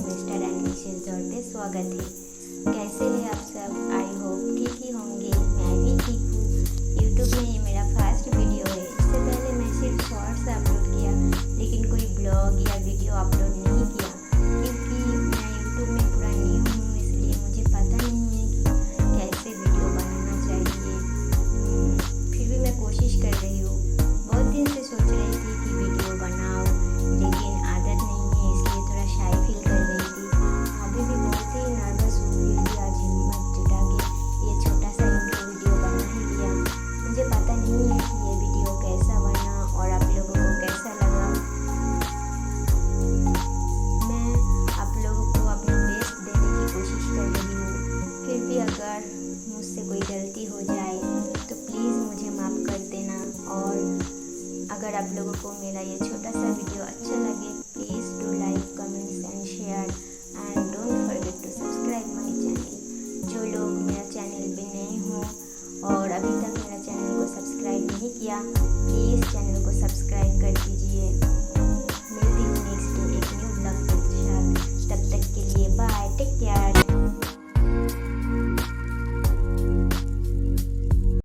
Mister and Mrs दौर पे स्वागत है। कैसे हैं आप सब? आई होप ठीक ही होंगे। मैं भी ठीक हूँ। यूट्यूब में ये मेरा फर्स्ट वीडियो है। इससे पहले मैं सिर्फ शॉर्ट्स अपलोड किया, लेकिन कोई ब्लॉग या वीडियो अपलोड नहीं किया, क्योंकि मैं यूट्यूब में पूरा न्यू हूँ। इसलिए मुझे पता नहीं है कि कैसे वीडियो बनाना चाहिए। फिर भी मैं कोशिश कर रही हूँ। बहुत दिन से सोच रही थी कि वीडियो बनाओ, लेकिन आदत नहीं है, इसलिए थोड़ा शाई फील कर रही थी। अभी भी बहुत ही नर्वस हूँ, फिर भी आज हिम्मत जुटा के ये छोटा सा इंट्रो वीडियो बना ही लिया। मुझे पता नहीं है कि ये वीडियो कैसा बना और आप लोगों को कैसा लगा। मैं आप लोगों को अपना बेस्ट देने की कोशिश कर रही हूँ। फिर भी अगर मुझसे कोई गलती हो जाए तो प्लीज़ मुझे माफ़ कर देना। और अगर आप लोगों को मेरा ये छोटा सा वीडियो अच्छा लगे, please do like, comments and share and don't forget to subscribe my channel. जो लोग मेरा चैनल पे नए हों और अभी तक मेरा चैनल को सब्सक्राइब नहीं किया,